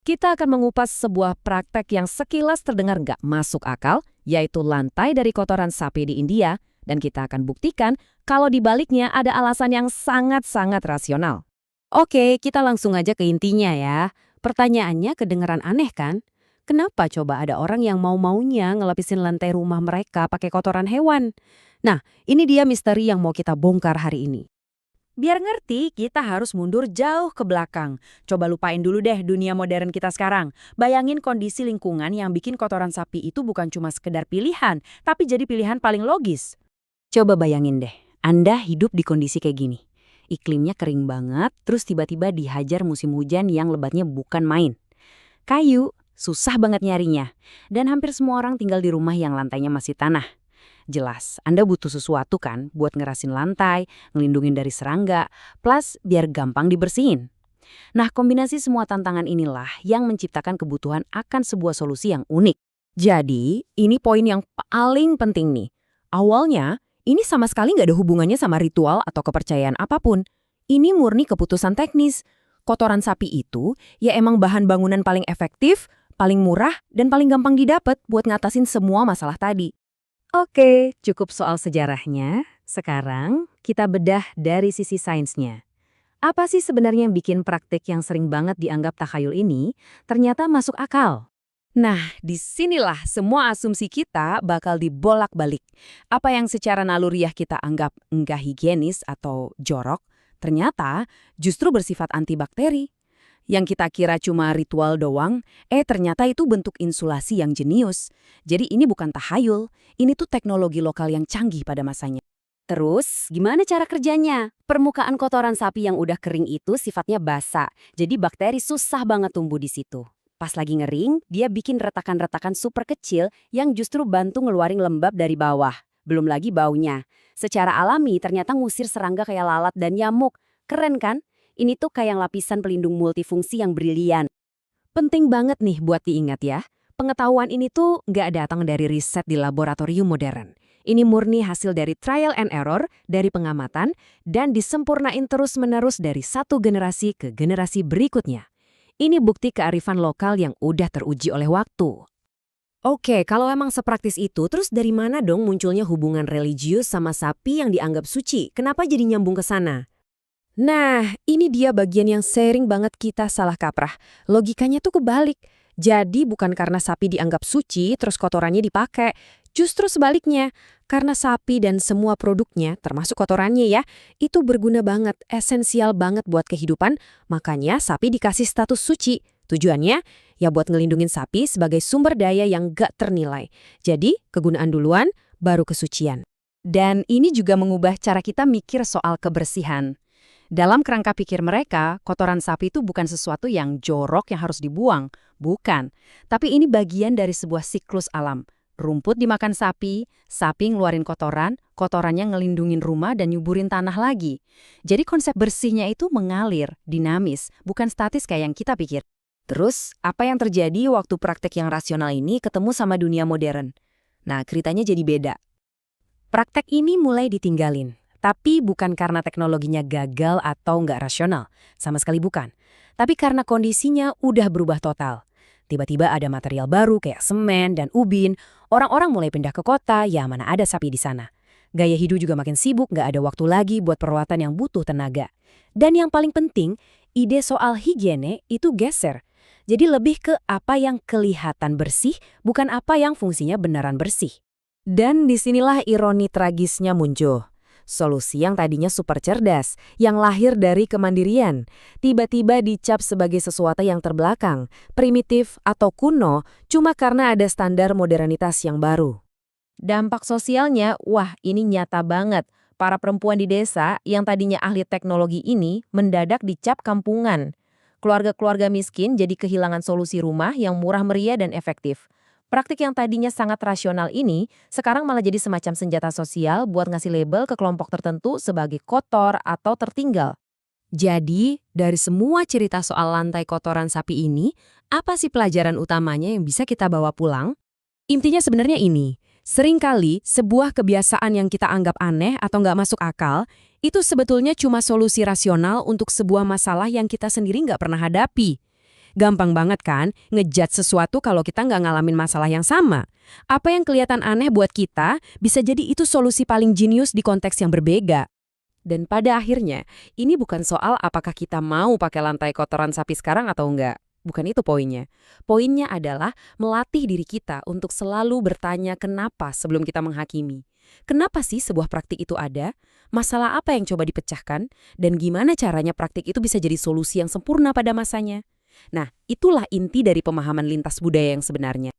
Kita akan mengupas sebuah praktek yang sekilas terdengar nggak masuk akal, yaitu lantai dari kotoran sapi di India, dan kita akan buktikan kalau di baliknya ada alasan yang sangat-sangat rasional. Oke, kita langsung aja ke intinya ya. Pertanyaannya kedengeran aneh kan? Kenapa coba ada orang yang mau-maunya ngelapisin lantai rumah mereka pakai kotoran hewan? Nah, ini dia misteri yang mau kita bongkar hari ini. Biar ngerti, kita harus mundur jauh ke belakang. Coba lupain dulu deh dunia modern kita sekarang. Bayangin kondisi lingkungan yang bikin kotoran sapi itu bukan cuma sekedar pilihan, tapi jadi pilihan paling logis. Coba bayangin deh, Anda hidup di kondisi kayak gini. Iklimnya kering banget, terus tiba-tiba dihajar musim hujan yang lebatnya bukan main. Kayu, susah banget nyarinya. Dan hampir semua orang tinggal di rumah yang lantainya masih tanah. Jelas, Anda butuh sesuatu kan buat ngerasin lantai, ngelindungin dari serangga, plus biar gampang dibersihin. Nah, kombinasi semua tantangan inilah yang menciptakan kebutuhan akan sebuah solusi yang unik. Jadi, ini poin yang paling penting nih. Awalnya, ini sama sekali nggak ada hubungannya sama ritual atau kepercayaan apapun. Ini murni keputusan teknis. Kotoran sapi itu ya emang bahan bangunan paling efektif, paling murah, dan paling gampang didapat buat ngatasin semua masalah tadi. Oke, cukup soal sejarahnya. Sekarang kita bedah dari sisi sainsnya. Apa sih sebenarnya yang bikin praktik yang sering banget dianggap takhayul ini ternyata masuk akal? Nah, disinilah semua asumsi kita bakal dibolak-balik. Apa yang secara naluriah kita anggap enggak higienis atau jorok, ternyata justru bersifat antibakteri. Yang kita kira cuma ritual doang, ternyata itu bentuk insulasi yang jenius. Jadi ini bukan tahayul, ini tuh teknologi lokal yang canggih pada masanya. Terus, gimana cara kerjanya? Permukaan kotoran sapi yang udah kering itu sifatnya basah, jadi bakteri susah banget tumbuh di situ. Pas lagi ngering, dia bikin retakan-retakan super kecil yang justru bantu ngeluarin lembab dari bawah. Belum lagi baunya. Secara alami ternyata ngusir serangga kayak lalat dan nyamuk. Keren kan? Ini tuh kayak lapisan pelindung multifungsi yang brilian. Penting banget nih buat diingat ya. Pengetahuan ini tuh nggak datang dari riset di laboratorium modern. Ini murni hasil dari trial and error, dari pengamatan, dan disempurnain terus-menerus dari satu generasi ke generasi berikutnya. Ini bukti kearifan lokal yang udah teruji oleh waktu. Oke, kalau emang sepraktis itu, terus dari mana dong munculnya hubungan religius sama sapi yang dianggap suci? Kenapa jadi nyambung ke sana? Nah, ini dia bagian yang sering banget kita salah kaprah. Logikanya tuh kebalik. Jadi bukan karena sapi dianggap suci, terus kotorannya dipakai. Justru sebaliknya, karena sapi dan semua produknya, termasuk kotorannya ya, itu berguna banget, esensial banget buat kehidupan, makanya sapi dikasih status suci. Tujuannya, ya buat ngelindungin sapi sebagai sumber daya yang gak ternilai. Jadi, kegunaan duluan, baru kesucian. Dan ini juga mengubah cara kita mikir soal kebersihan. Dalam kerangka pikir mereka, kotoran sapi itu bukan sesuatu yang jorok yang harus dibuang. Bukan. Tapi ini bagian dari sebuah siklus alam. Rumput dimakan sapi, sapi ngeluarin kotoran, kotorannya ngelindungin rumah dan nyuburin tanah lagi. Jadi konsep bersihnya itu mengalir, dinamis, bukan statis kayak yang kita pikir. Terus, apa yang terjadi waktu praktek yang rasional ini ketemu sama dunia modern? Nah, ceritanya jadi beda. Praktek ini mulai ditinggalin. Tapi bukan karena teknologinya gagal atau nggak rasional. Sama sekali bukan. Tapi karena kondisinya udah berubah total. Tiba-tiba ada material baru kayak semen dan ubin. Orang-orang mulai pindah ke kota, ya mana ada sapi di sana. Gaya hidup juga makin sibuk, nggak ada waktu lagi buat perawatan yang butuh tenaga. Dan yang paling penting, ide soal higiene itu geser. Jadi lebih ke apa yang kelihatan bersih, bukan apa yang fungsinya beneran bersih. Dan disinilah ironi tragisnya muncul. Solusi yang tadinya super cerdas, yang lahir dari kemandirian, tiba-tiba dicap sebagai sesuatu yang terbelakang, primitif atau kuno, cuma karena ada standar modernitas yang baru. Dampak sosialnya, wah ini nyata banget. Para perempuan di desa yang tadinya ahli teknologi ini mendadak dicap kampungan. Keluarga-keluarga miskin jadi kehilangan solusi rumah yang murah meriah dan efektif. Praktik yang tadinya sangat rasional ini sekarang malah jadi semacam senjata sosial buat ngasih label ke kelompok tertentu sebagai kotor atau tertinggal. Jadi, dari semua cerita soal lantai kotoran sapi ini, apa sih pelajaran utamanya yang bisa kita bawa pulang? Intinya sebenarnya ini, seringkali sebuah kebiasaan yang kita anggap aneh atau nggak masuk akal, itu sebetulnya cuma solusi rasional untuk sebuah masalah yang kita sendiri nggak pernah hadapi. Gampang banget kan ngejudge sesuatu kalau kita nggak ngalamin masalah yang sama. Apa yang kelihatan aneh buat kita, bisa jadi itu solusi paling jenius di konteks yang berbeda. Dan pada akhirnya, ini bukan soal apakah kita mau pakai lantai kotoran sapi sekarang atau enggak. Bukan itu poinnya. Poinnya adalah melatih diri kita untuk selalu bertanya kenapa sebelum kita menghakimi. Kenapa sih sebuah praktik itu ada? Masalah apa yang coba dipecahkan? Dan gimana caranya praktik itu bisa jadi solusi yang sempurna pada masanya? Nah, itulah inti dari pemahaman lintas budaya yang sebenarnya.